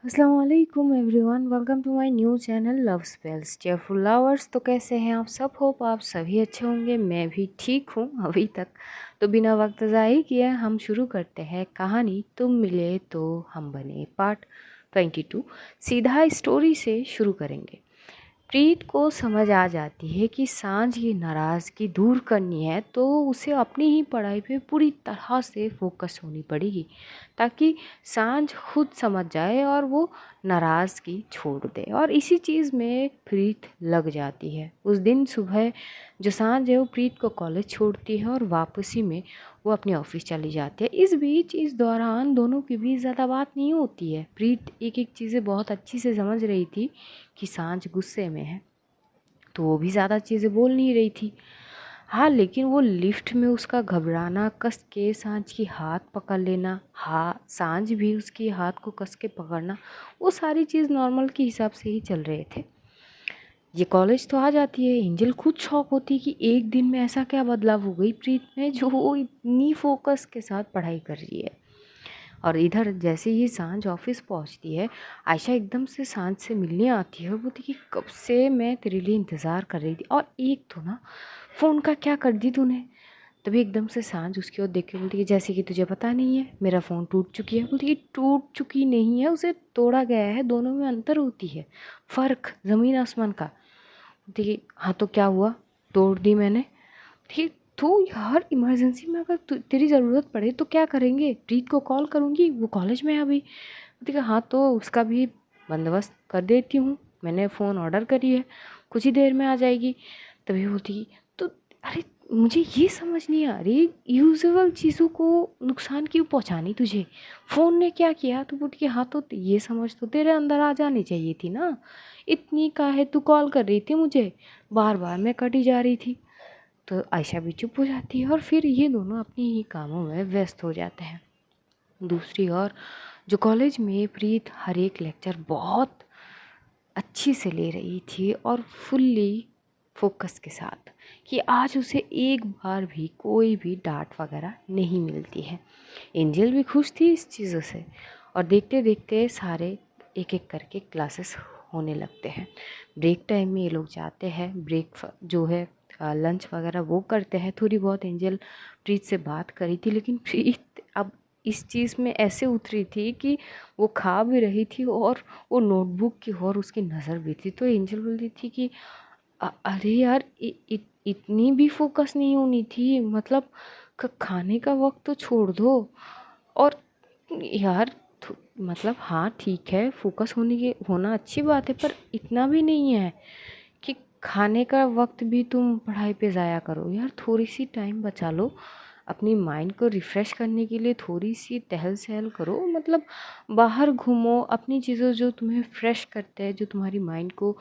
Aslam everyone, welcome to my new channel love spells cheerful lovers. तो कैसे हैं आप सब? होप आप सभी अच्छे होंगे। मैं भी ठीक हूँ अभी तक। तो बिना वक्त ज़ाया किए हम शुरू करते हैं कहानी तुम मिले तो हम बने पार्ट 22। सीधा स्टोरी से शुरू करेंगे। प्रीत को समझ आ जाती है कि सांझ की नाराज़गी दूर करनी है तो उसे अपनी ही पढ़ाई पे पूरी तरह से फोकस होनी पड़ेगी, ताकि सांझ खुद समझ जाए और वो नाराज़गी छोड़ दे। और इसी चीज़ में प्रीत लग जाती है। उस दिन सुबह जो सांझ है वो प्रीत को कॉलेज छोड़ती है और वापसी में वो अपने ऑफिस चली जाती है। इस बीच इस दौरान दोनों के बीच ज़्यादा बात नहीं होती है। प्रीत एक एक चीज़ें बहुत अच्छी से समझ रही थी कि सांझ गुस्से में है, तो वो भी ज़्यादा चीज़ें बोल नहीं रही थी। हाँ, लेकिन वो लिफ्ट में उसका घबराना, कस के सांझ की हाथ पकड़ लेना, हाँ सांझ भी उसकी हाथ को कस के पकड़ना, वो सारी चीज़ नॉर्मल के हिसाब से ही चल रहे थे। ये कॉलेज तो आ जाती है। एंजल खुद शॉक होती है कि एक दिन में ऐसा क्या बदलाव हो गई प्रीत में, जो वो इतनी फोकस के साथ पढ़ाई कर रही है। और इधर जैसे ही सांझ ऑफिस पहुंचती है, आयशा एकदम से सांझ से मिलने आती है और बोलती कि कब से मैं तेरे लिए इंतज़ार कर रही थी, और एक तो ना फ़ोन का क्या कर दी तूने। तभी एकदम से सांझ उसकी ओर देख के बोलती कि जैसे कि तुझे पता नहीं है मेरा फ़ोन टूट चुकी है। बोलती कि टूट चुकी नहीं है, उसे तोड़ा गया है, दोनों में अंतर होती है, फ़र्क ज़मीन आसमान का। बोलती कि हाँ तो क्या हुआ, तोड़ दी मैंने। ठीक, तो यार इमरजेंसी में अगर तेरी ज़रूरत पड़े तो क्या करेंगे? प्रीत को कॉल करूँगी, वो कॉलेज में है अभी। ठीक है, हाँ तो उसका भी बंदोबस्त कर देती हूँ, मैंने फ़ोन ऑर्डर करी है, कुछ ही देर में आ जाएगी। तभी बोलती तो अरे मुझे ये समझ नहीं आ रही, यूजुअल चीज़ों को नुकसान क्यों पहुँचानी तुझे, फ़ोन ने क्या किया? तो बोलती कि हाँ तो ये समझ तो तेरे अंदर आ जानी चाहिए थी ना, इतनी काहे तू कॉल कर रही थी मुझे, बार बार मैं कटी जा रही थी। तो आयशा भी चुप हो जाती है और फिर ये दोनों अपने ही कामों में व्यस्त हो जाते हैं। दूसरी ओर जो कॉलेज में प्रीत हर एक लेक्चर बहुत अच्छी से ले रही थी और फुल्ली फोकस के साथ, कि आज उसे एक बार भी कोई भी डांट वगैरह नहीं मिलती है। एंजल भी खुश थी इस चीज़ों से। और देखते देखते सारे एक एक करके क्लासेस होने लगते हैं। ब्रेक टाइम में ये लोग जाते हैं, ब्रेक जो है लंच वगैरह वो करते हैं। थोड़ी बहुत एंजल प्रीत से बात करी थी, लेकिन प्रीत अब इस चीज़ में ऐसे उतरी थी कि वो खा भी रही थी और वो नोटबुक की ओर उसकी नज़र भी थी। तो एंजल बोल रही थी कि अरे यार इतनी भी फोकस नहीं होनी थी, मतलब खाने का वक्त तो छोड़ दो। और यार मतलब हाँ ठीक है, फोकस होना अच्छी बात है, पर इतना भी नहीं है कि खाने का वक्त भी तुम पढ़ाई पे ज़ाया करो। यार थोड़ी सी टाइम बचा लो अपनी माइंड को रिफ़्रेश करने के लिए, थोड़ी सी टहल सहल करो, मतलब बाहर घूमो, अपनी चीज़ों जो तुम्हें फ्रेश करते हैं, जो तुम्हारी माइंड को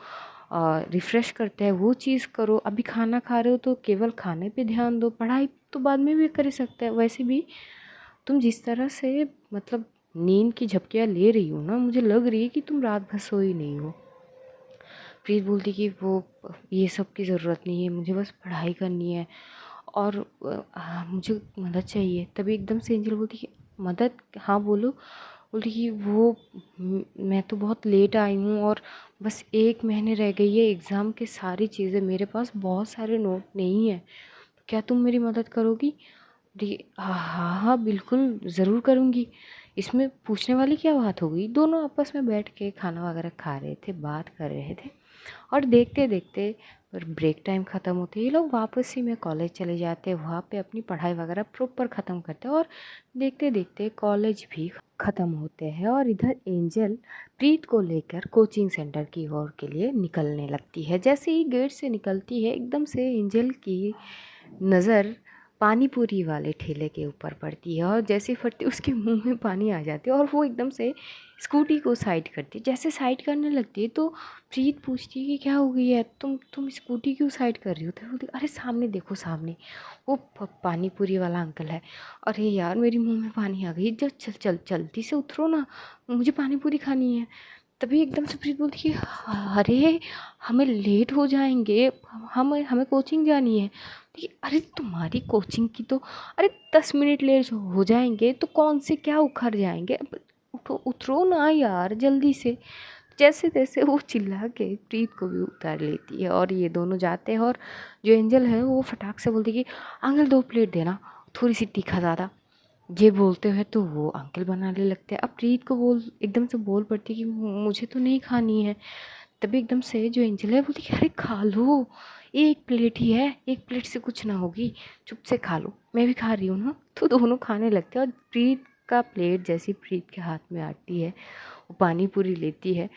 रिफ़्रेश करते हैं, वो चीज़ करो। अभी खाना खा रहे हो तो केवल खाने पे ध्यान दो, पढ़ाई तो बाद में भी कर सकते हैं। वैसे भी तुम जिस तरह से मतलब नींद की झपकियाँ ले रही हो ना, मुझे लग रही है कि तुम रात भर सोई नहीं हो। प्रीत बोलती कि वो ये सब की ज़रूरत नहीं है, मुझे बस पढ़ाई करनी है और मुझे मदद चाहिए। तभी एकदम से एंजल बोलती कि मदद? हाँ बोलो। बोलती कि वो मैं तो बहुत लेट आई हूँ और बस 1 महीने रह गई है एग्ज़ाम के, सारी चीज़ें मेरे पास, बहुत सारे नोट नहीं है, क्या तुम मेरी मदद करोगी? दी हाँ हाँ हाँ बिल्कुल ज़रूर करूँगी, इसमें पूछने वाली क्या बात हो गई। दोनों आपस में बैठ के खाना वगैरह खा रहे थे, बात कर रहे थे। और देखते देखते पर ब्रेक टाइम ख़त्म होते ये लोग वापस ही में कॉलेज चले जाते, वहाँ पे अपनी पढ़ाई वगैरह प्रॉपर ख़त्म करते, और देखते देखते कॉलेज भी ख़त्म होते हैं। और इधर एंजल प्रीत को लेकर कोचिंग सेंटर की ओर के लिए निकलने लगती है। जैसे ही गेट से निकलती है, एकदम से एंजल की नज़र पानी पूरी वाले ठेले के ऊपर पड़ती है, और जैसे फटती उसके मुंह में पानी आ जाती है और वो एकदम से स्कूटी को साइड करती है। जैसे साइड करने लगती है तो प्रीत पूछती है कि क्या हो गई है, तुम स्कूटी क्यों साइड कर रही हो? तो बोलती अरे सामने देखो, सामने वो पानी पूरी वाला अंकल है। अरे यार मेरी मुंह में पानी आ गई, जब चल चल जल्दी से उतरो ना, मुझे पानी पूरी खानी है। तभी एकदम से प्रीत बोलती है अरे हमें लेट हो जाएंगे, हमें हमें कोचिंग जानी है। अरे तुम्हारी कोचिंग की तो, अरे 10 मिनट लेट हो जाएंगे तो कौन से क्या उखड़ जाएंगे, उठो, उतरो ना यार जल्दी से। जैसे तैसे वो चिल्ला के प्रीत को भी उतार लेती है और ये दोनों जाते हैं। और जो एंजल है वो फटाक से बोलती है कि अंकल 2 प्लेट देना, थोड़ी सी तीखा ज़्यादा। ये बोलते हुए तो वो अंकल बनाने लगते हैं। अब प्रीत को एकदम से बोल पड़ती है कि मुझे तो नहीं खानी है। तभी एकदम से जो एंजल है बोलती कि अरे खा लो, एक प्लेट ही है, एक प्लेट से कुछ ना होगी, चुप से खा लो, मैं भी खा रही हूँ ना। तो दोनों खाने लगते हैं और प्रीत का प्लेट जैसी प्रीत के हाथ में आती है, वो पानी पूरी लेती है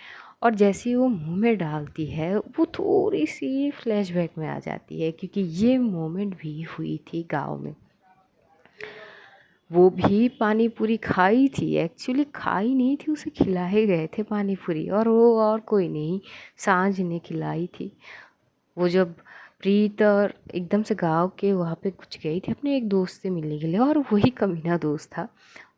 और जैसे ही वो मुंह में डालती है वो थोड़ी सी फ्लैशबैक में आ जाती है, क्योंकि ये मोमेंट भी हुई थी गाँव में। वो भी पानी पूरी खाई थी, एक्चुअली खाई नहीं थी, उसे खिलाए गए थे पानी पूरी, और वो और कोई नहीं, सांझ ने खिलाई थी। वो जब प्रीत और एकदम से गाँव के वहाँ पे कुछ गई थी अपने एक दोस्त से मिलने के लिए, और वही कमीना दोस्त था।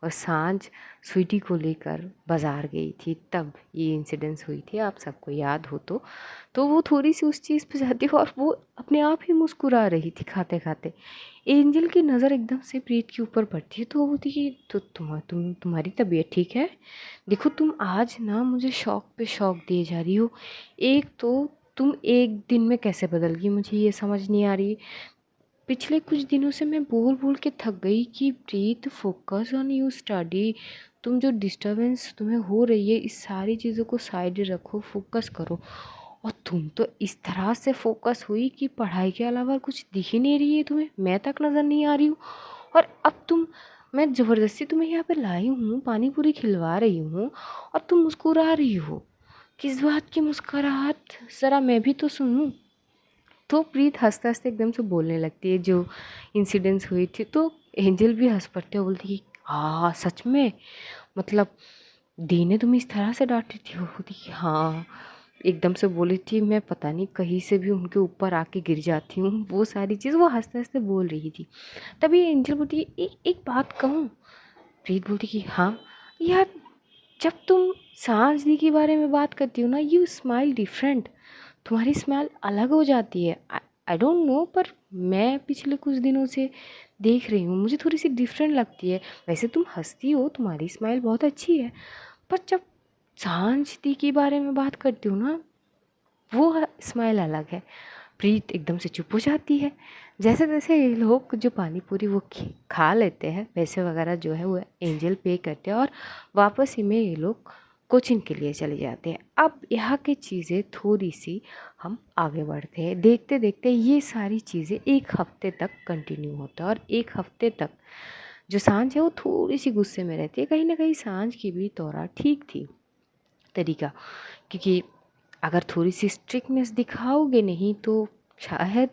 और सांझ स्वीटी को लेकर बाज़ार गई थी, तब ये इंसिडेंस हुई थी, आप सबको याद हो तो वो थोड़ी सी उस चीज़ पे जाती है और वो अपने आप ही मुस्कुरा रही थी खाते खाते। एंजल की नज़र एकदम से प्रीत के ऊपर पड़ती है, तो वो बोलती कि तो तुम्हारी तबीयत ठीक है? देखो तुम आज ना मुझे शौक पे शौक दिए जा रही हो। एक तो तुम एक दिन में कैसे बदल गई, मुझे ये समझ नहीं आ रही। पिछले कुछ दिनों से मैं बोल बोल के थक गई कि प्रीत फोकस ऑन यू स्टडी। तुम जो डिस्टरबेंस तुम्हें हो रही है, इस सारी चीज़ों को साइड रखो, फोकस करो। और तुम तो इस तरह से फोकस हुई कि पढ़ाई के अलावा कुछ दिख ही नहीं रही है तुम्हें, मैं तक नज़र नहीं आ रही हूँ। और अब मैं ज़बरदस्ती तुम्हें यहाँ पे लाई हूँ, पानी पूरी खिलवा रही हूँ और तुम मुस्कुरा रही हो। किस बात की मुस्कुराहट, ज़रा मैं भी तो सुनूं। तो प्रीत हंसते हंसते एकदम से बोलने लगती है जो इंसिडेंस हुई थी। तो एंजल भी हंस पड़ते और बोलती कि हाँ सच में, मतलब दी ने तुम्हें इस तरह से डांटी थी? वो बोलती कि हाँ, एकदम से बोली थी, मैं पता नहीं कहीं से भी उनके ऊपर आके गिर जाती हूँ, वो सारी चीज़ वो हंसते हंसते बोल रही थी। तभी एंजल बोलती है एक बात कहूँ? प्रीत बोलती कि हाँ यार, जब तुम सांझ दी के बारे में बात करती हो ना, यू स्माइल डिफरेंट, तुम्हारी स्माइल अलग हो जाती है। आई डोंट नो, पर मैं पिछले कुछ दिनों से देख रही हूँ, मुझे थोड़ी सी डिफरेंट लगती है। वैसे तुम हंसती हो, तुम्हारी स्माइल बहुत अच्छी है, पर जब सांझ दी के बारे में बात करती हूँ ना, वो स्माइल अलग है। प्रीत एकदम से चुप हो जाती है। जैसे तैसे ये लोग जो पानी पूरी वो खा लेते हैं, पैसे वगैरह जो है वो एंजल पे करते हैं और वापस ही में ये लोग कोचिंग के लिए चले जाते हैं। अब यहाँ की चीज़ें थोड़ी सी हम आगे बढ़ते हैं, देखते देखते ये सारी चीज़ें एक हफ्ते तक कंटिन्यू होता है। और एक हफ्ते तक जो सांझ है वो थोड़ी सी गुस्से में रहती है। कहीं ना कहीं सांझ की भी तौरा ठीक थी तरीका, क्योंकि अगर थोड़ी सी स्ट्रिक्टनेस दिखाओगे नहीं तो शायद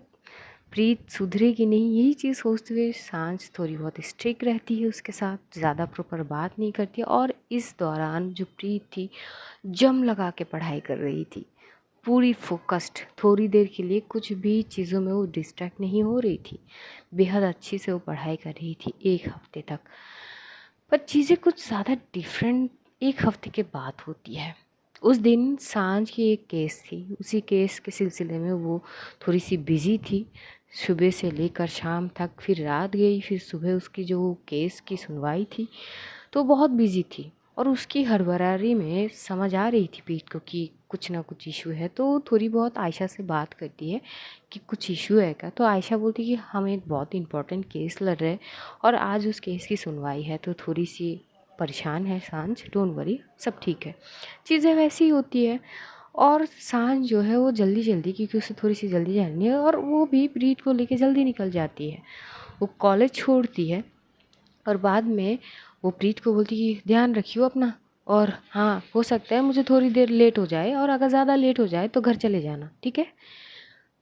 प्रीत सुधरेगी नहीं। यही चीज़ सोचते हुए सांझ थोड़ी बहुत स्ट्रिक्ट रहती है उसके साथ, ज़्यादा प्रॉपर बात नहीं करती। और इस दौरान जो प्रीत थी जम लगा के पढ़ाई कर रही थी, पूरी फोकस्ड, थोड़ी देर के लिए कुछ भी चीज़ों में वो डिस्ट्रैक्ट नहीं हो रही थी, बेहद अच्छी से वो पढ़ाई कर रही थी एक हफ्ते तक। पर चीज़ें कुछ ज़्यादा डिफरेंट एक हफ्ते के बाद होती है। उस दिन सांझ की एक केस थी, उसी केस के सिलसिले में वो थोड़ी सी बिज़ी थी, सुबह से लेकर शाम तक, फिर रात गई, फिर सुबह उसकी जो केस की सुनवाई थी, तो बहुत बिज़ी थी। और उसकी हड़बड़ाहट में समझ आ रही थी प्रीत को कि कुछ ना कुछ इशू है, तो थोड़ी बहुत आयशा से बात करती है कि कुछ इशू है क्या। तो आयशा बोलती कि हम एक बहुत इंपॉर्टेंट केस लड़ रहे हैं और आज उस केस की सुनवाई है, तो थोड़ी सी परेशान है सांझ, डोंट वरी, सब ठीक है। चीज़ें वैसी ही होती है। और सांझ जो है वो जल्दी जल्दी, क्योंकि उसे थोड़ी सी जल्दी जानी है, और वो भी प्रीत को लेके जल्दी निकल जाती है। वो कॉलेज छोड़ती है और बाद में वो प्रीत को बोलती कि ध्यान रखियो अपना, और हाँ हो सकता है मुझे थोड़ी देर लेट हो जाए, और अगर ज़्यादा लेट हो जाए तो घर चले जाना, ठीक है।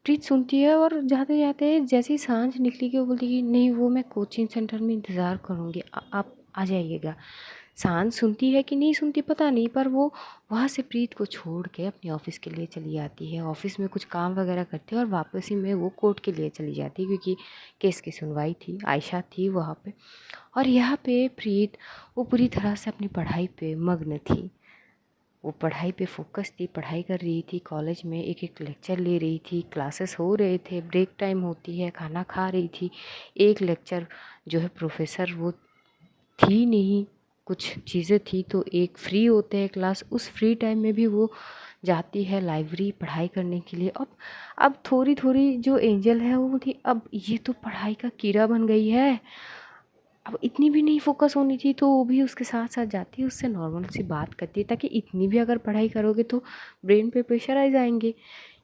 प्रीत सुनती है और जाते जाते जैसे ही सांझ निकली कि वो बोलती कि नहीं, वो मैं कोचिंग सेंटर में इंतज़ार करूँगी, आप आ जाइएगा। सांझ सुनती है कि नहीं सुनती पता नहीं, पर वो वहाँ से प्रीत को छोड़ के अपने ऑफिस के लिए चली जाती है। ऑफिस में कुछ काम वगैरह करती है और वापस ही में वो कोर्ट के लिए चली जाती है, क्योंकि केस की सुनवाई थी, आयशा थी वहाँ पे। और यहाँ पे प्रीत वो पूरी तरह से अपनी पढ़ाई पे मग्न थी, वो पढ़ाई पे फोकस थी, पढ़ाई कर रही थी, कॉलेज में एक एक लेक्चर ले रही थी, क्लासेस हो रहे थे, ब्रेक टाइम होती है, खाना खा रही थी। एक लेक्चर जो है प्रोफेसर वो थी नहीं, कुछ चीज़ें थी तो एक फ्री होते हैं क्लास, उस फ्री टाइम में भी वो जाती है लाइब्रेरी पढ़ाई करने के लिए। अब थोड़ी थोड़ी जो एंजल है वो बोलती अब ये तो पढ़ाई का कीड़ा बन गई है, अब इतनी भी नहीं फोकस होनी थी, तो वो भी उसके साथ साथ जाती है, उससे नॉर्मल सी बात करती है, ताकि इतनी भी अगर पढ़ाई करोगे तो ब्रेन पे प्रेशर आ जाएंगे।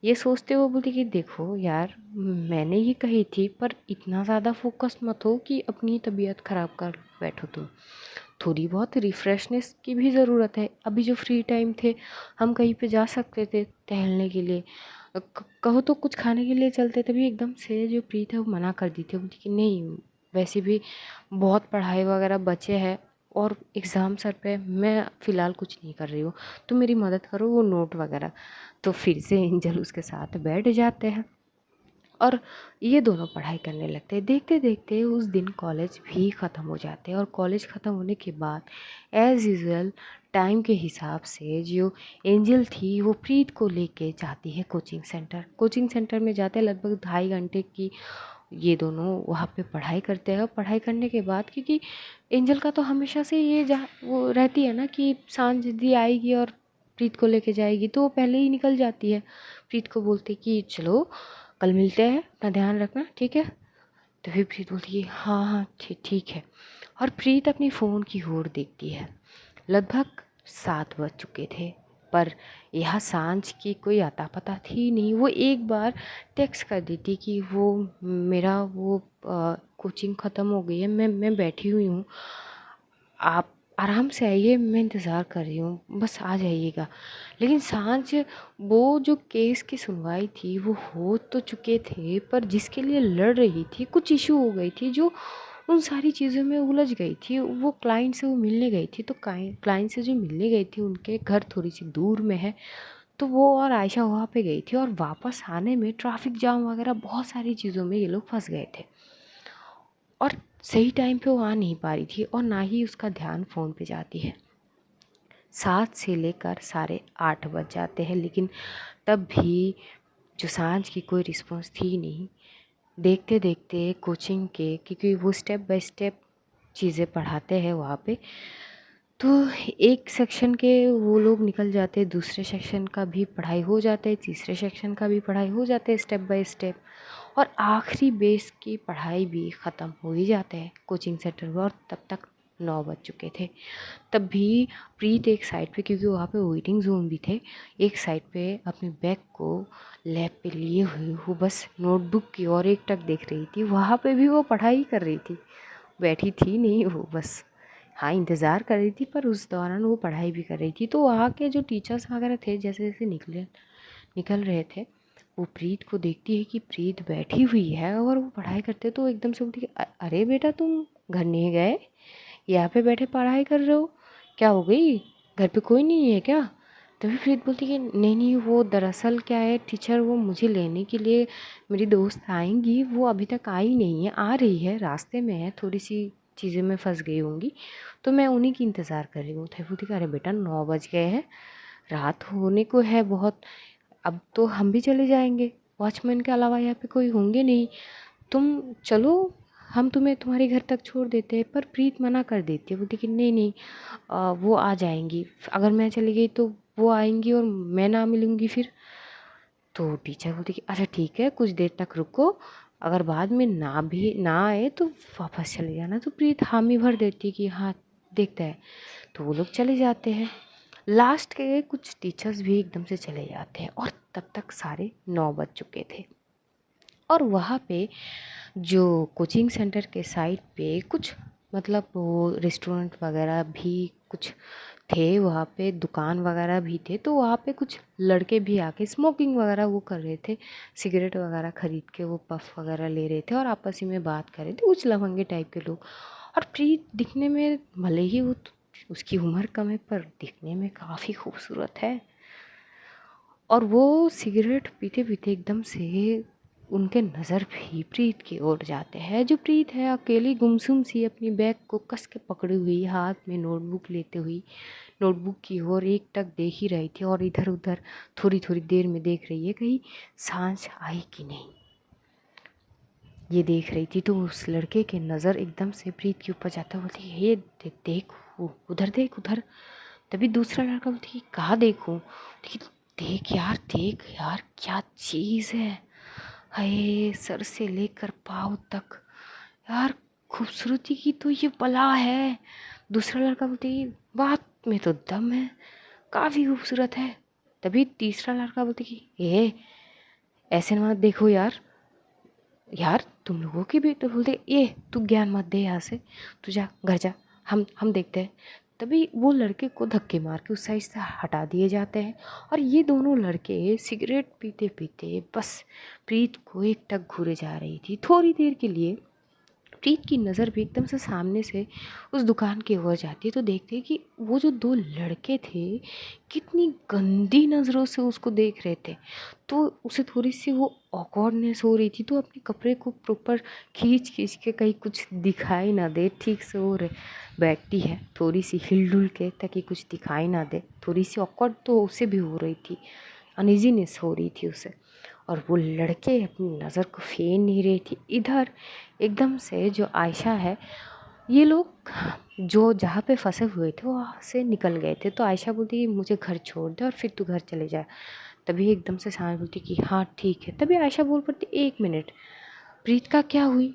ये सोचते हुए बोलती कि देखो यार, मैंने ये कही थी पर इतना ज़्यादा फोकस मत हो कि अपनी तबीयत ख़राब कर बैठो तुम। थोड़ी बहुत रिफ़्रेशनेस की भी ज़रूरत है। अभी जो फ्री टाइम थे हम कहीं पे जा सकते थे टहलने के लिए, कहो तो कुछ खाने के लिए चलते, तभी एकदम से जो प्रीत है वो मना कर दी थी। बोलती कि नहीं, वैसे भी बहुत पढ़ाई वगैरह बचे हैं और एग्ज़ाम सर पे, मैं फ़िलहाल कुछ नहीं कर रही हूँ, तो मेरी मदद करो वो नोट वगैरह। तो फिर से एंजल उसके साथ बैठ जाते हैं और ये दोनों पढ़ाई करने लगते हैं। देखते देखते उस दिन कॉलेज भी ख़त्म हो जाते हैं और कॉलेज ख़त्म होने के बाद एज़ यूज़ुअल टाइम के हिसाब से जो एंजल थी वो प्रीत को लेके जाती है कोचिंग सेंटर। कोचिंग सेंटर में जाते हैं, लगभग 2.5 घंटे की ये दोनों वहाँ पे पढ़ाई करते हैं। पढ़ाई करने के बाद, क्योंकि एंजल का तो हमेशा से ये जा वो रहती है ना कि सांझ दी आएगी और प्रीत को लेके जाएगी, तो वो पहले ही निकल जाती है। प्रीत को बोलते कि चलो कल मिलते हैं, अपना ध्यान रखना, ठीक है। तो फिर प्रीत बोलती है हाँ हाँ ठीक ठीक है। और प्रीत अपनी फ़ोन की ओर देखती है। लगभग 7 बज चुके थे, पर यह सांझ की कोई अता पता थी नहीं। वो एक बार टेक्स्ट कर देती कि वो मेरा वो कोचिंग ख़त्म हो गई है, मैं बैठी हुई हूँ, आप आराम से आइए, मैं इंतज़ार कर रही हूँ, बस आ जाइएगा। लेकिन सांझ वो जो केस की सुनवाई थी वो हो तो चुके थे, पर जिसके लिए लड़ रही थी कुछ इशू हो गई थी, जो उन सारी चीज़ों में उलझ गई थी। वो क्लाइंट से वो मिलने गई थी, तो क्लाइंट से जो मिलने गई थी उनके घर थोड़ी सी दूर में है, तो वो और आयशा वहाँ पे गई थी और वापस आने में ट्रैफिक जाम वगैरह बहुत सारी चीज़ों में ये लोग फंस गए थे और सही टाइम पे वो आ नहीं पा रही थी और ना ही उसका ध्यान फ़ोन पे जाती है। 7 से लेकर 8:30 बज जाते हैं, लेकिन तब भी जो सांझ की कोई रिस्पॉन्स थी नहीं। देखते देखते कोचिंग के, क्योंकि वो स्टेप बाय स्टेप चीज़ें पढ़ाते हैं वहाँ पे, तो एक सेक्शन के वो लोग निकल जाते हैं, दूसरे सेक्शन का भी पढ़ाई हो जाता है, तीसरे सेक्शन का भी पढ़ाई हो जाता है स्टेप बाय स्टेप, और आखिरी बेस की पढ़ाई भी ख़त्म हो ही जाते हैं कोचिंग सेंटर में। और तब तक 9 बज चुके थे। तब भी प्रीत एक साइड पे, क्योंकि वहाँ पे वेटिंग जोन भी थे, एक साइड पे अपने बैग को लैब पे लिए हुए वो बस नोटबुक की ओर एकटक देख रही थी। वहाँ पे भी वो पढ़ाई कर रही थी, बैठी थी नहीं वो, बस हाँ इंतज़ार कर रही थी, पर उस दौरान वो पढ़ाई भी कर रही थी। तो वहाँ के जो टीचर्स वगैरह थे जैसे जैसे निकल रहे थे, वो प्रीत को देखती है कि प्रीत बैठी हुई है और वो पढ़ाई करते, तो एकदम से बोलती है अरे बेटा तुम घर नहीं गए, यहाँ पे बैठे पढ़ाई कर रहे हो, क्या हो गई, घर पे कोई नहीं है क्या? तभी प्रीत बोलती कि नहीं नहीं, वो दरअसल क्या है टीचर, वो मुझे लेने के लिए मेरी दोस्त आएंगी, वो अभी तक आई नहीं है, आ रही है, रास्ते में है, थोड़ी सी चीज़ें में फंस गई होंगी, तो मैं उन्हीं की इंतज़ार कर रही हूँ। तभी बोलती कि अरे बेटा 9 बज गए हैं, रात होने को है बहुत, अब तो हम भी चले जाएंगे, वॉचमैन के अलावा यहाँ पे कोई होंगे नहीं, तुम चलो, हम तुम्हें तुम्हारे घर तक छोड़ देते हैं। पर प्रीत मना कर देती है, बोलती कि नहीं नहीं, वो आ जाएंगी, अगर मैं चली गई तो वो आएंगी और मैं ना मिलूँगी फिर। तो टीचर बोलती कि अच्छा ठीक है, कुछ देर तक रुको, अगर बाद में ना आए तो वापस चले जाना। तो प्रीत हामी भर देती कि हाँ देखता है। तो वो लोग चले जाते हैं। लास्ट के कुछ टीचर्स भी एकदम से चले जाते हैं और तब तक सारे 9 बज चुके थे। और वहाँ पे जो कोचिंग सेंटर के साइड पे कुछ, मतलब वो रेस्टोरेंट वगैरह भी कुछ थे, वहाँ पे दुकान वगैरह भी थे, तो वहाँ पे कुछ लड़के भी आके स्मोकिंग वगैरह वो कर रहे थे, सिगरेट वगैरह ख़रीद के वो पफ वगैरह ले रहे थे और आपस ही में बात कर रहे थे, कुछ लफंगे टाइप के लोग। और प्रीत दिखने में भले ही वो उसकी उम्र कम है, पर दिखने में काफ़ी खूबसूरत है। और वो सिगरेट पीते पीते एकदम से उनके नज़र भी प्रीत की ओर जाते हैं। जो प्रीत है अकेली गुमसुम सी अपनी बैग को कस के पकड़ी हुई, हाथ में नोटबुक लेते हुई नोटबुक की ओर एक टक देख ही रही थी और इधर उधर थोड़ी थोड़ी देर में देख रही है कहीं सांझ आई कि नहीं, ये देख रही थी। तो उस लड़के के नज़र एकदम से प्रीत के ऊपर जाता, बोलती हे देख उधर देख उधर। तभी दूसरा लड़का बोलती कि कहाँ देखूं? देखी देख यार क्या चीज़ है, हाय सर से लेकर पाँव तक, यार खूबसूरती की तो ये बला है। दूसरा लड़का बोलती बात में तो दम है, काफ़ी खूबसूरत है। तभी तीसरा लड़का बोलती कि ऐसे मत देखो यार, यार तुम लोगों की भी तो बोलते ये तू ज्ञान मत दे यहाँ से, तू जा घर जा, हम देखते हैं। तभी वो लड़के को धक्के मार के उस साइड से हटा दिए जाते हैं और ये दोनों लड़के सिगरेट पीते पीते बस प्रीत को एकटक घूरे जा रही थी। थोड़ी देर के लिए प्रीत की नज़र भी एकदम से सामने से उस दुकान की ओर जाती है तो देखते हैं कि वो जो दो लड़के थे कितनी गंदी नज़रों से उसको देख रहे थे। तो उसे थोड़ी सी वो ऑकवर्डनेस हो रही थी, तो अपने कपड़े को प्रॉपर खींच खींच के कहीं कुछ दिखाई ना दे, ठीक से वो बैठती है थोड़ी सी हिल के ताकि कुछ दिखाई ना दे। थोड़ी सी ऑकवर्ड तो उसे भी हो रही थी, अनइजीनेस हो रही थी उसे। और वो लड़के अपनी नज़र को फेर नहीं रही थी। इधर एकदम से जो आयशा है, ये लोग जो जहाँ पे फंसे हुए थे वहाँ से निकल गए थे। तो आयशा बोलती कि मुझे घर छोड़ दे और फिर तू घर चले जा। तभी एकदम से सांस बोलती कि हाँ ठीक है। तभी आयशा बोल पड़ती 1 मिनट, प्रीत का क्या हुई?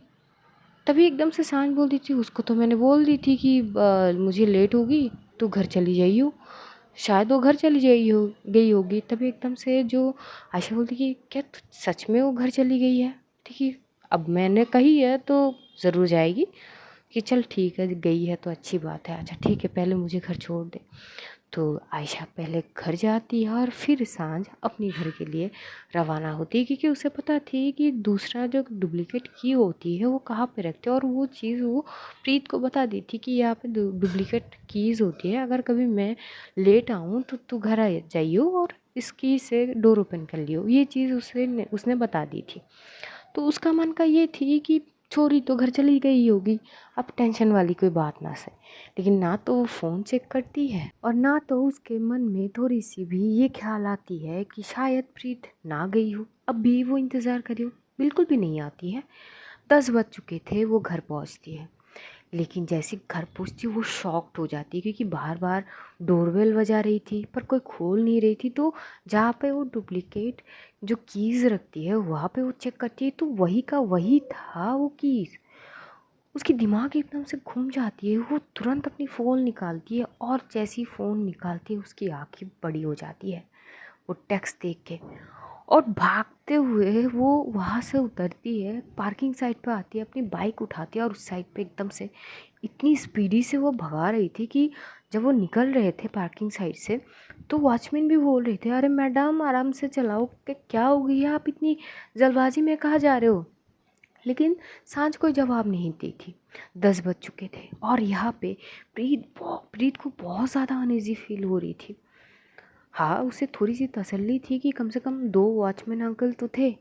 तभी एकदम से सांस बोल दी थी उसको तो मैंने बोल दी थी कि मुझे लेट होगी, तू घर चली जाइयो, शायद वो घर चली गई होगी। तभी एकदम से जो आयशा बोलती कि क्या सच में वो घर चली गई है? ठीक है, अब मैंने कही है तो ज़रूर जाएगी। कि चल ठीक है गई है तो अच्छी बात है, अच्छा ठीक है पहले मुझे घर छोड़ दे। तो आयशा पहले घर जाती है और फिर सांझ अपने घर के लिए रवाना होती है, क्योंकि उसे पता थी कि दूसरा जो डुप्लीकेट की होती है वो कहाँ पे रखते हैं। और वो चीज़ वो प्रीत को बता दी थी कि यहाँ पे डुप्लीकेट कीज़ होती है, अगर कभी मैं लेट आऊँ तो तू घर आ जाइयो और इस की से डोर ओपन कर लियो। ये चीज़ उसने बता दी थी। तो उसका मन का ये थी कि छोरी तो घर चली गई होगी, अब टेंशन वाली कोई बात ना से। लेकिन ना तो वो फ़ोन चेक करती है और ना तो उसके मन में थोड़ी सी भी ये ख्याल आती है कि शायद प्रीत ना गई हो, अब भी वो इंतज़ार करी हो। बिल्कुल भी नहीं आती है। 10 बज चुके थे, वो घर पहुंचती है। लेकिन जैसे घर पहुँचती वो शॉक्ड हो जाती है, क्योंकि बार बार डोरबेल बजा रही थी पर कोई खोल नहीं रही थी। तो जहाँ पे वो डुप्लीकेट जो कीज़ रखती है वहाँ पे वो चेक करती है तो वही का वही था वो कीज़। उसकी दिमाग एकदम से घूम जाती है, वो तुरंत अपनी फ़ोन निकालती है और जैसी फ़ोन निकालती है उसकी आँखें बड़ी हो जाती है वो टेक्स्ट देख के। और भागते हुए वो वहाँ से उतरती है, पार्किंग साइड पे आती है, अपनी बाइक उठाती है और उस साइड पे एकदम से इतनी स्पीडी से वो भगा रही थी कि जब वो निकल रहे थे पार्किंग साइड से तो वॉचमैन भी बोल रहे थे अरे मैडम आराम से चलाओ, क्या हो गई है, आप इतनी जल्दबाजी में कहाँ जा रहे हो? लेकिन सांझ कोई जवाब नहीं दी थी। 10 बज चुके थे और यहाँ पे प्रीत को बहुत ज़्यादा अनईजी फील हो रही थी। हाँ, उसे थोड़ी सी तसल्ली थी कि कम से कम 2 वॉचमैन अंकल तो थे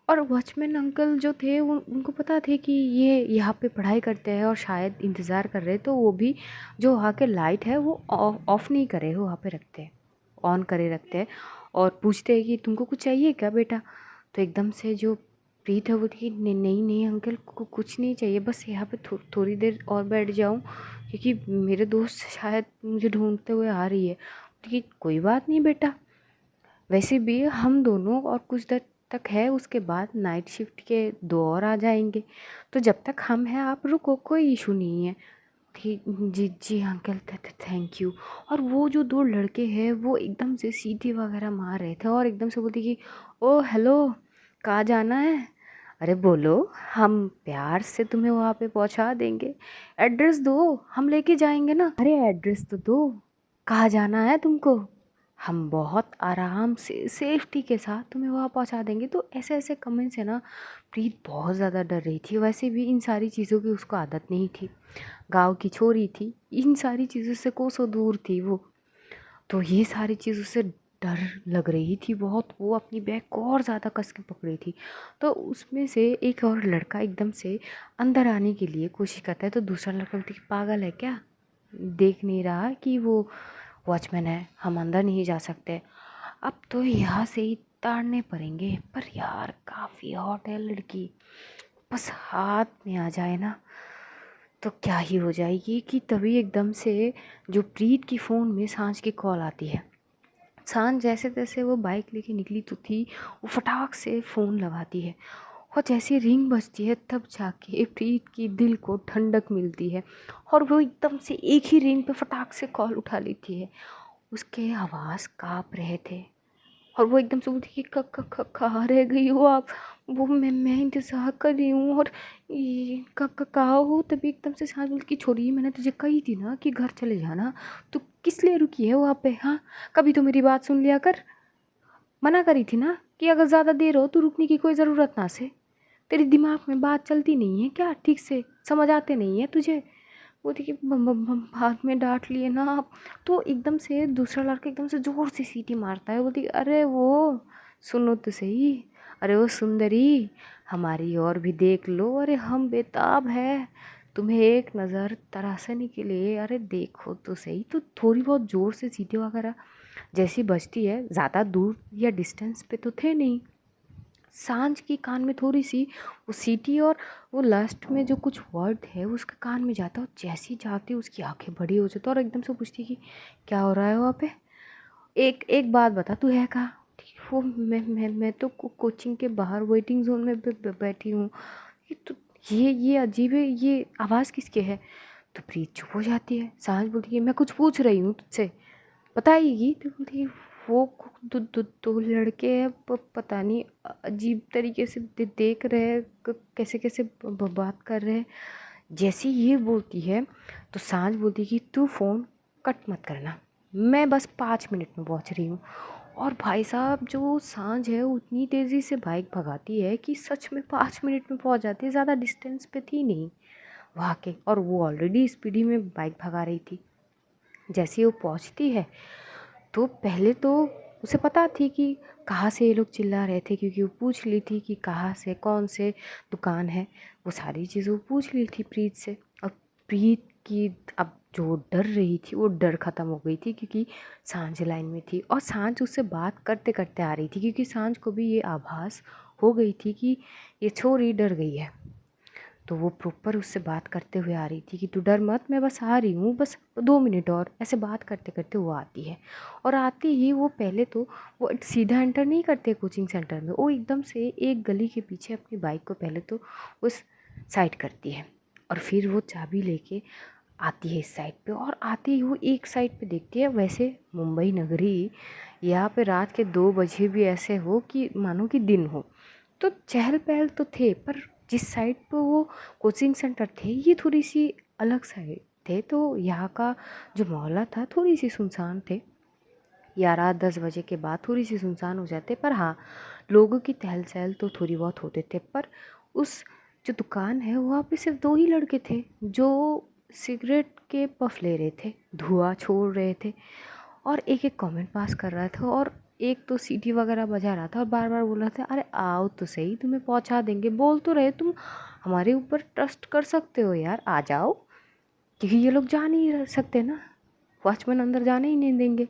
और वॉचमैन अंकल जो थे उनको पता थे कि ये यहाँ पे पढ़ाई करते हैं और शायद इंतज़ार कर रहे, तो वो भी जो वहाँ के लाइट है वो ऑफ़ नहीं करे, वहाँ पे रखते हैं, ऑन करे रखते हैं। और पूछते हैं कि तुमको कुछ चाहिए क्या बेटा? तो एकदम से जो प्रीत है वो थी नहीं नहीं नहीं अंकल को कुछ नहीं चाहिए, बस यहाँ पे थोड़ी देर और बैठ जाऊँ क्योंकि मेरे दोस्त शायद मुझे ढूंढते हुए आ रही है। कि कोई बात नहीं बेटा, वैसे भी हम दोनों और कुछ देर तक है, उसके बाद नाइट शिफ्ट के 2 और आ जाएंगे, तो जब तक हम हैं आप रुको, कोई इशू नहीं है। ठीक जी जी अंकल, थैंक यू। और वो जो 2 लड़के हैं वो एकदम से सीटी वगैरह मार रहे थे और एकदम से बोलते कि ओ हेलो, कहाँ जाना है? अरे बोलो, हम प्यार से तुम्हें वहाँ पे पहुँचा देंगे, एड्रेस दो हम लेके जाएंगे ना। अरे एड्रेस तो दो, कहाँ जाना है तुमको, हम बहुत आराम से सेफ्टी के साथ तुम्हें वहाँ पहुँचा देंगे। तो ऐसे ऐसे कमेंट से ना प्रीत बहुत ज़्यादा डर रही थी। वैसे भी इन सारी चीज़ों की उसको आदत नहीं थी, गांव की छोरी थी, इन सारी चीज़ों से कोसों दूर थी वो। तो ये सारी चीज़ उससे डर लग रही थी बहुत। वो अपनी बैग को और ज़्यादा कस के पकड़ी थी। तो उसमें से एक और लड़का एकदम से अंदर आने के लिए कोशिश करता है, तो दूसरा लड़का बोलता है कि पागल है क्या, देख नहीं रहा कि वो वॉचमैन है, हम अंदर नहीं जा सकते, अब तो यहाँ से ही ताड़ने पड़ेंगे। पर यार काफ़ी हॉट है लड़की, बस हाथ में आ जाए ना तो क्या ही हो जाएगी कि तभी एकदम से जो प्रीत की फ़ोन में सांझ की कॉल आती है। सांझ जैसे तैसे वो बाइक लेके निकली तो थी, वो फटाक से फ़ोन लगाती है और जैसे रिंग बजती है तब जाके प्रीत की दिल को ठंडक मिलती है और वो एकदम से एक ही रिंग पे फटाक से कॉल उठा लेती है। उसके आवाज़ काँप रहे थे और वो एकदम से बोलती कि कहाँ रह गई हो आप? वो मैं इंतज़ार कर रही हूँ और ये कहाँ हो? तभी एकदम से सांस बोलती कि छोड़िए, मैंने तुझे कही थी ना कि घर चले जाना, तो किस लिए रुकी है वहाँ पे? हाँ, कभी तो मेरी बात सुन लिया कर। मना करी थी ना कि अगर ज़्यादा देर हो तो रुकने की कोई ज़रूरत ना से। तेरे दिमाग में बात चलती नहीं है क्या? ठीक से समझ आते नहीं है तुझे? वो देखिए बाद में डांट लिए ना आप। तो एकदम से दूसरा लड़का एकदम से ज़ोर से सीटी मारता है। बोलती अरे वो सुनो तो सही, अरे वो सुंदरी, हमारी और भी देख लो, अरे हम बेताब है तुम्हें एक नज़र तराशने के लिए, अरे देखो तो सही। तो थोड़ी बहुत ज़ोर से सीटी वगैरह जैसी बजती है, ज़्यादा दूर या डिस्टेंस पे तो थे नहीं। सांझ की कान में थोड़ी सी वो सीटी और वो लास्ट में जो कुछ वर्ड है उसके कान में जाता है और जैसी जाती उसकी आंखें बड़ी हो जाती और एकदम से पूछती कि क्या हो रहा है वहाँ पे? एक एक बात बता, तू है कहाँ? ठीक है, वो मैं तो कोचिंग के बाहर वेटिंग जोन में बैठी हूँ। ये तो ये अजीब है, ये आवाज़ किसके है? तो प्रीत चुप हो जाती है। सांझ बोलती है मैं कुछ पूछ रही हूँ तुझसे, बताएगी? तो बोलती है वो दो लड़के हैं, पता नहीं अजीब तरीके से देख रहे हैं, कैसे कैसे बात कर रहे हैं। जैसे ये बोलती है तो सांझ बोलती है कि तू फ़ोन कट मत करना, मैं बस 5 मिनट में पहुंच रही हूँ। और भाई साहब जो सांझ है उतनी तेज़ी से बाइक भगाती है कि सच में 5 मिनट में पहुंच जाती है, ज़्यादा डिस्टेंस पे थी नहीं वहाँ के, और वो ऑलरेडी स्पीडी में बाइक भगा रही थी। जैसे ही वो पहुंचती है तो पहले तो उसे पता थी कि कहाँ से ये लोग चिल्ला रहे थे, क्योंकि वो पूछ ली थी कि कहाँ से, कौन से दुकान है, वो सारी चीज़ें वो पूछ ली थी प्रीत से। और प्रीत की अब जो डर रही थी वो डर ख़त्म हो गई थी, क्योंकि सांझ लाइन में थी और सांझ उससे बात करते करते आ रही थी, क्योंकि सांझ को भी ये आभास हो गई थी कि ये छोरी डर गई है। तो वो प्रॉपर उससे बात करते हुए आ रही थी कि तू डर मत, मैं बस आ रही हूँ, बस 2 मिनट और, ऐसे बात करते करते वो आती है। और आती ही वो पहले तो वो सीधा एंटर नहीं करते कोचिंग सेंटर में, वो एकदम से एक गली के पीछे अपनी बाइक को पहले तो उस साइड करती है और फिर वो चाबी लेके आती है इस साइड पे। और आती ही वो एक साइड पे देखती है, वैसे मुंबई नगरी यहाँ पे रात के 2 बजे भी ऐसे हो कि मानो कि दिन हो, तो चहल पहल तो थे, पर जिस साइड पे वो कोचिंग सेंटर थे ये थोड़ी सी अलग साइड थे, तो यहाँ का जो मोहल्ला था थोड़ी सी सुनसान थे, या रात 10 बजे के बाद थोड़ी सी सुनसान हो जाते, पर हाँ लोगों की टहल सहल तो थोड़ी बहुत होते थे। पर उस जो दुकान है वहाँ पे सिर्फ 2 ही लड़के थे जो सिगरेट के पफ ले रहे थे, धुआं छोड़ रहे थे और एक एक कमेंट पास कर रहा था, और एक तो सीटी वगैरह बजा रहा था और बार बार बोल रहा था अरे आओ तो सही, तुम्हें पहुंचा देंगे, बोल तो रहे तुम हमारे ऊपर ट्रस्ट कर सकते हो यार, आ जाओ। क्योंकि ये लोग जा नहीं सकते ना, वॉचमैन अंदर जाने ही नहीं देंगे।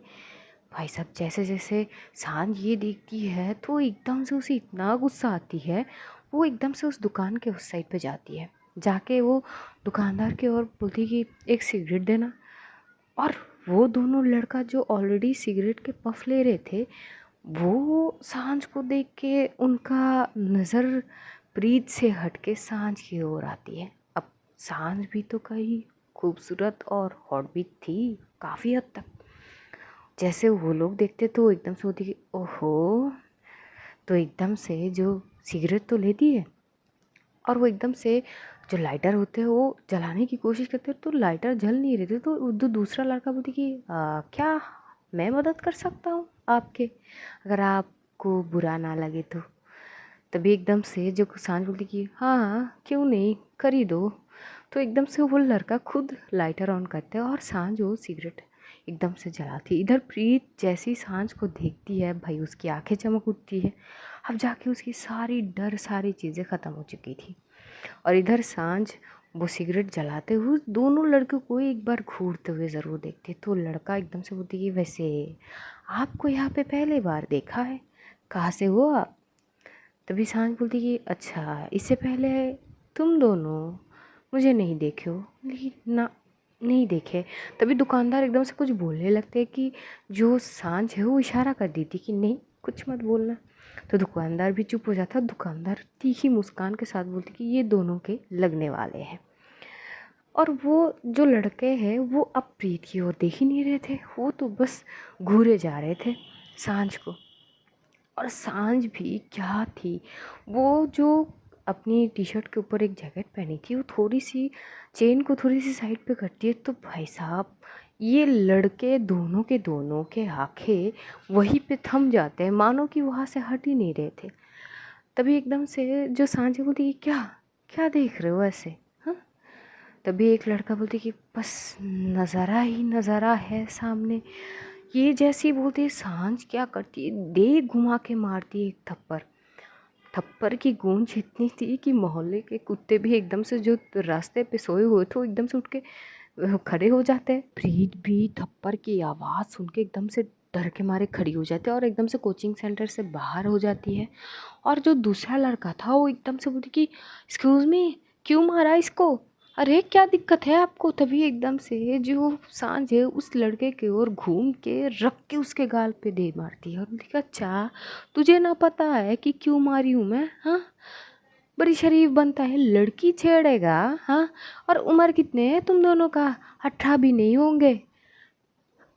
भाई साहब जैसे जैसे सांझ ये देखती है तो एकदम से उसे इतना गुस्सा आती है, वो एकदम से उस दुकान के उस साइड पे जाती है, जाके वो दुकानदार के और बोलती कि एक सिगरेट देना। और वो दोनों लड़का जो ऑलरेडी सिगरेट के पफ ले रहे थे, वो सांझ को देख के उनका नज़र प्रीत से हट के सांझ की ओर आती है। अब सांझ भी तो कहीं खूबसूरत और हॉट भी थी काफ़ी हद तक। जैसे वो लोग देखते तो एकदम से होती कि ओहो, तो एकदम से जो सिगरेट तो लेती है और वो एकदम से जो लाइटर होते हैं वो जलाने की कोशिश करते हैं, तो लाइटर जल नहीं रहे थे। तो दूसरा लड़का बोलती कि क्या मैं मदद कर सकता हूँ आपके, अगर आपको बुरा ना लगे तो। तभी एकदम से जो सांझ बोलती कि हाँ क्यों नहीं, कर ही दो। तो एकदम से वो लड़का खुद लाइटर ऑन करता है और सांझ वो सिगरेट एकदम से जलाती है। इधर प्रीत जैसी सांझ को देखती है भाई उसकी आंखें चमक उठती है, अब जाके उसकी सारी डर सारी चीज़ें ख़त्म हो चुकी थी। और इधर सांझ वो सिगरेट जलाते हुए दोनों लड़कों को एक बार घूरते हुए ज़रूर देखते। तो लड़का एकदम से बोलती कि वैसे आपको यहाँ पे पहले बार देखा है, कहाँ से हो आप? तभी सांझ बोलती कि अच्छा इससे पहले तुम दोनों मुझे नहीं देखे हो? लेकिन ना, नहीं देखे। तभी दुकानदार एकदम से कुछ बोलने लगते हैं कि जो सांझ है वो इशारा कर दी थी कि नहीं कुछ मत बोलना। तो दुकानदार भी चुप हो जाता। दुकानदार तीखी मुस्कान के साथ बोलती कि ये दोनों के लगने वाले हैं। और वो जो लड़के हैं वो अब प्रीत की ओर देख ही नहीं रहे थे, वो तो बस घूरे जा रहे थे सांझ को। और सांझ भी क्या थी, वो जो अपनी टी शर्ट के ऊपर एक जैकेट पहनी थी वो थोड़ी सी चेन को थोड़ी सी साइड पे करती है तो भाई साहब ये लड़के दोनों के आंखें वहीं पे थम जाते हैं, मानो कि वहाँ से हट ही नहीं रहे थे। तभी एकदम से जो सांझ बोलती कि क्या क्या देख रहे हो ऐसे, हाँ? तभी एक लड़का बोलते कि बस नज़ारा ही नज़ारा है सामने। ये जैसी बोलती है सांझ क्या करती है, देह घुमा के मारती है एक थप्पड़। थप्पड़ की गूंज इतनी थी कि मोहल्ले के कुत्ते भी एकदम से, जो रास्ते पे सोए हुए थे, वो एकदम से उठ के खड़े हो जाते हैं। प्रीत भी थप्पड़ की आवाज़ सुन के एकदम से डर के मारे खड़ी हो जाती है और एकदम से कोचिंग सेंटर से बाहर हो जाती है। और जो दूसरा लड़का था वो एकदम से बोलती कि एक्सक्यूज़ मी, क्यों मारा इसको, अरे क्या दिक्कत है आपको? तभी एकदम से जो सांझ है उस लड़के की ओर घूम के रख के उसके गाल पे दे मारती है और बोलती अच्छा तुझे ना पता है कि क्यों मारी हूँ मैं, हाँ? बड़ी शरीफ बनता है, लड़की छेड़ेगा, हाँ? और उम्र कितने है तुम दोनों का? 18 भी नहीं होंगे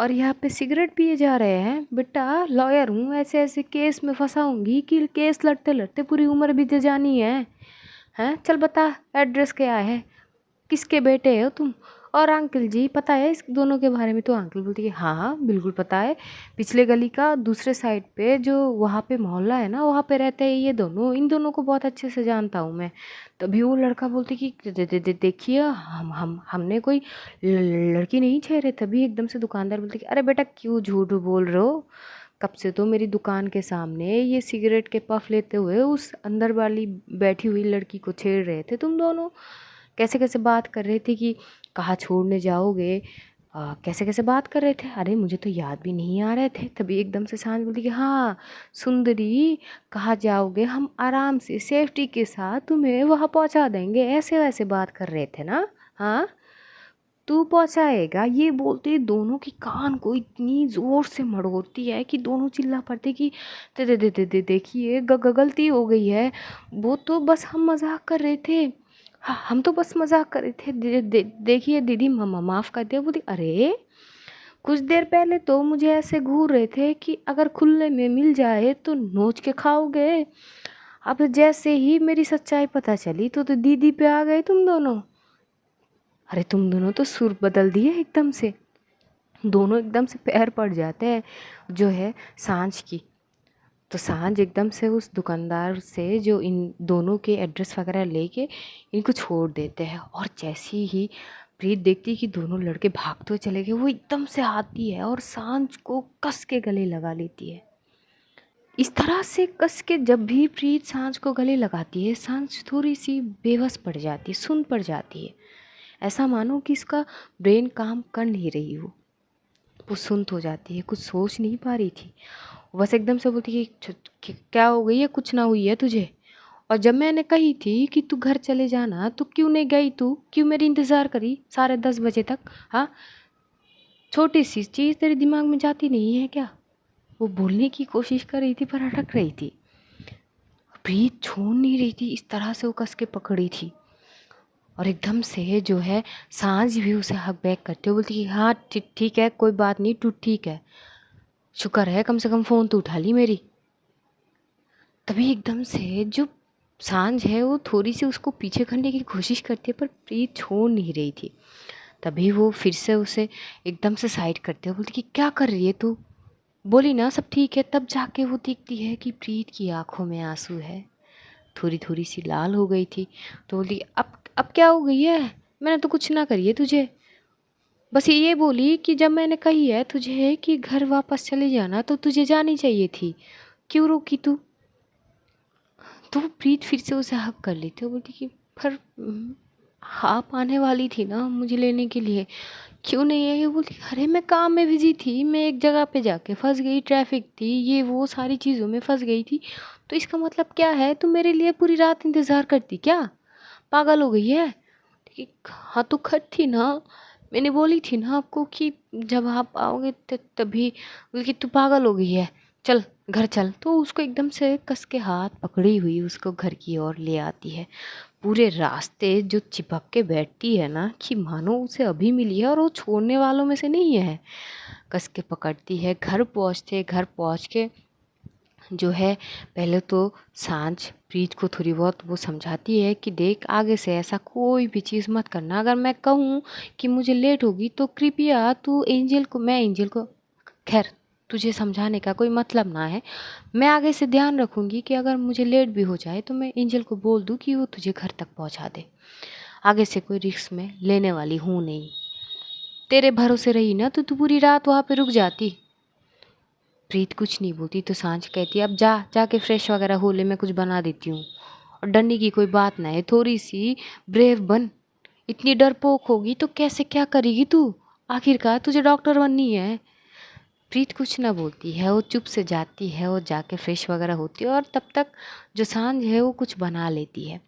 और यहाँ पे सिगरेट पिए जा रहे हैं। बेटा लॉयर हूँ, ऐसे ऐसे केस में फंसाऊंगी कि केस लड़ते लड़ते पूरी उम्र बीत जानी है। हैं, चल बता एड्रेस क्या है, किसके बेटे हो तुम? और अंकल जी पता है इस दोनों के बारे में? तो अंकल बोलते कि हाँ हाँ बिल्कुल पता है, पिछले गली का दूसरे साइड पे जो वहाँ पे मोहल्ला है ना, वहाँ पे रहते हैं ये दोनों, इन दोनों को बहुत अच्छे से जानता हूँ मैं। तभी वो लड़का बोलते कि देखिए हम हमने कोई लड़की नहीं छेड़े। तभी एकदम से दुकानदार बोलते कि अरे बेटा क्यों झूठ बोल रहे हो, कब से तो मेरी दुकान के सामने ये सिगरेट के पफ लेते हुए उस अंदर वाली बैठी हुई लड़की को छेड़ रहे थे तुम दोनों। कैसे कैसे बात कर रहे थे कि कहाँ छोड़ने जाओगे, कैसे कैसे बात कर रहे थे, अरे मुझे तो याद भी नहीं आ रहे थे। तभी एकदम से सांझ बोलती कि हाँ सुंदरी कहाँ जाओगे, हम आराम से सेफ्टी के साथ तुम्हें वहाँ पहुँचा देंगे, ऐसे वैसे बात कर रहे थे ना, हाँ तू पहुँचाएगा। ये बोलते दोनों की कान को इतनी ज़ोर से मड़ोड़ती है कि दोनों चिल्ला पड़ते कि दे देखिए गलती हो गई है, वो तो बस हम मजाक कर रहे थे, हाँ हम तो बस मजाक कर रहे थे, देखिए दीदी मामा माफ़ कर दिया। बोली अरे कुछ देर पहले तो मुझे ऐसे घूर रहे थे कि अगर खुले में मिल जाए तो नोच के खाओगे, अब जैसे ही मेरी सच्चाई पता चली तो दीदी पे आ गए तुम दोनों। अरे तुम दोनों तो सुर बदल दिए एकदम से। दोनों एकदम से पैर पड़ जाते हैं जो है सांझ की। तो सांझ एकदम से उस दुकानदार से जो इन दोनों के एड्रेस वगैरह लेके इनको छोड़ देते हैं। और जैसी ही प्रीत देखती है कि दोनों लड़के भागते हुए चले गए, वो एकदम से आती है और सांझ को कस के गले लगा लेती है। इस तरह से कस के जब भी प्रीत सांझ को गले लगाती है, सांझ थोड़ी सी बेबस पड़ जाती है, सुन पड़ जाती है। ऐसा मानो कि इसका ब्रेन काम कर नहीं रही हो, वो सुन हो जाती है, कुछ सोच नहीं पा रही थी। बस एकदम से बोलती कि क्या हो गई है, कुछ ना हुई है तुझे? और जब मैंने कही थी कि तू घर चले जाना तो क्यों नहीं गई तू, क्यों मेरी इंतज़ार करी 10:30 बजे तक, हाँ? छोटी सी चीज़ तेरे दिमाग में जाती नहीं है क्या? वो बोलने की कोशिश कर रही थी पर अटक रही थी, प्रीत छोड़ नहीं रही थी, इस तरह से वो कस के पकड़ी थी। और एकदम से जो है सांझ भी उसे हक बैक करते हुए बोलती कि हाँ ठीक है कोई बात नहीं, तू ठीक है, शुक्र है कम से कम फ़ोन तो उठा ली मेरी। तभी एकदम से जो सांझ है वो थोड़ी सी उसको पीछे करने की कोशिश करती है पर प्रीत छोड़ नहीं रही थी। तभी वो फिर से उसे एकदम से साइड करते हुए बोलती कि क्या कर रही है तू, बोली ना सब ठीक है। तब जाके वो देखती है कि प्रीत की आंखों में आंसू है, थोड़ी थोड़ी सी लाल हो गई थी। तो बोली अब क्या हो गई है, मैंने तो कुछ ना करी है तुझे, बस ये बोली कि जब मैंने कही है तुझे कि घर वापस चले जाना तो तुझे जानी चाहिए थी, क्यों रोकी तू? तो प्रीत फिर से उसे हक कर लेती है, बोलती कि पर आप आने वाली थी ना मुझे लेने के लिए, क्यों नहीं आई? वो बोलती अरे मैं काम में बिजी थी, मैं एक जगह पे जाके फंस गई, ट्रैफिक थी, ये वो सारी चीज़ों में फंस गई थी। तो इसका मतलब क्या है, तुम मेरे लिए पूरी रात इंतज़ार करती क्या, पागल हो गई है? कि हाँ तो खत थी ना, मैंने बोली थी ना आपको कि जब आप आओगे तभी। बोली कि तू पागल हो गई है, चल घर चल। तो उसको एकदम से कस के हाथ पकड़ी हुई उसको घर की ओर ले आती है। पूरे रास्ते जो चिपक के बैठती है ना कि मानो उसे अभी मिली है और वो छोड़ने वालों में से नहीं है। कस के पकड़ती है। घर पहुँच के जो है पहले तो सांझ प्रीत को थोड़ी बहुत वो समझाती है कि देख आगे से ऐसा कोई भी चीज़ मत करना। अगर मैं कहूँ कि मुझे लेट होगी तो कृपया तू मैं एंजल को खैर तुझे समझाने का कोई मतलब ना है। मैं आगे से ध्यान रखूँगी कि अगर मुझे लेट भी हो जाए तो मैं एंजल को बोल दूँ कि वो तुझे घर तक पहुँचा दे। आगे से कोई रिस्क में लेने वाली हूँ नहीं। तेरे भरोसे रही ना तो तू पूरी रात वहाँ पे रुक जाती। प्रीत कुछ नहीं बोलती तो सांझ कहती है अब जाके फ्रेश वगैरह हो ले, मैं कुछ बना देती हूँ। और डरने की कोई बात ना है, थोड़ी सी ब्रेव बन। इतनी डरपोक होगी तो कैसे क्या करेगी तू, आखिरकार तुझे डॉक्टर बननी है। प्रीत कुछ ना बोलती है, वो चुप से जाती है और जाके फ्रेश वगैरह होती है। और तब तक जो सांझ है वो कुछ बना लेती है,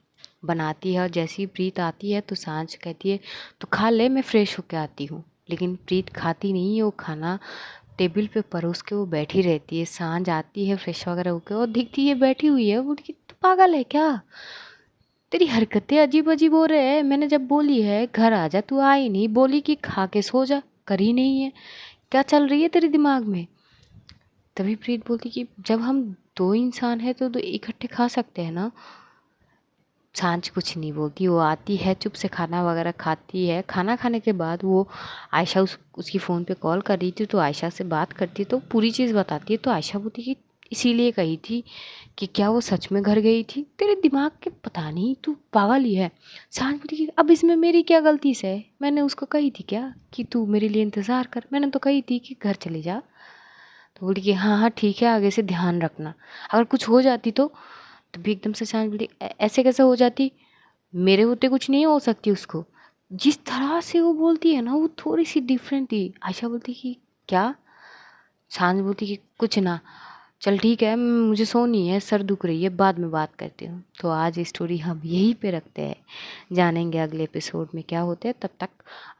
बनाती है। और जैसे ही प्रीत आती है तो सांझ कहती है तो खा ले, मैं फ्रेश होके आती हूँ। लेकिन प्रीत खाती नहीं है वो खाना, टेबल पे परोस के वो बैठी रहती है। सांझ आती है फ्रेश वगैरह होकर और दिखती है बैठी हुई है। बोली कि तू पागल है क्या, तेरी हरकतें अजीब अजीब हो रहे हैं। मैंने जब बोली है घर आ जा, तू आई नहीं, बोली कि खा के सो जा, करी नहीं है। क्या चल रही है तेरे दिमाग में। तभी प्रीत बोलती कि जब हम दो इंसान हैं तो दो इकट्ठे खा सकते हैं ना। सांझ कुछ नहीं बोलती, वो आती है चुप से खाना वगैरह खाती है। खाना खाने के बाद वो आयशा उसकी फ़ोन पे कॉल कर रही थी तो आयशा से बात करती है तो पूरी चीज़ बताती है। तो आयशा बोलती कि इसीलिए कही थी कि क्या वो सच में घर गई थी, तेरे दिमाग के पता नहीं तू पागल ही है। सांझ बोलती कि अब इसमें मेरी क्या गलती से, मैंने उसको कही थी क्या कि तू मेरे लिए इंतज़ार कर, मैंने तो कही थी कि घर चले जा। तो बोली कि हाँ हाँ ठीक है, आगे से ध्यान रखना, अगर कुछ हो जाती तो। भी एकदम से सांझ बोली ऐसे कैसे हो जाती, मेरे होते कुछ नहीं हो सकती उसको। जिस तरह से वो बोलती है ना वो थोड़ी सी डिफरेंट थी। आयशा बोलती कि क्या, सांझ बोलती कि कुछ ना, चल ठीक है मुझे सोनी है, सर दुख रही है, बाद में बात करती हूँ। तो आज स्टोरी हम यहीं पे रखते हैं, जानेंगे अगले एपिसोड में क्या होता है। तब तक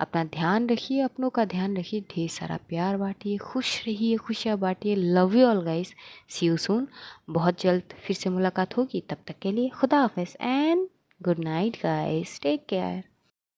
अपना ध्यान रखिए, अपनों का ध्यान रखिए, ढेर सारा प्यार बांटिए, खुश रहिए, खुशियाँ बांटिए। Love you all guys, see you soon. बहुत जल्द फिर से मुलाकात होगी, तब तक के लिए खुदा हाफिज़ and good night guys, take care.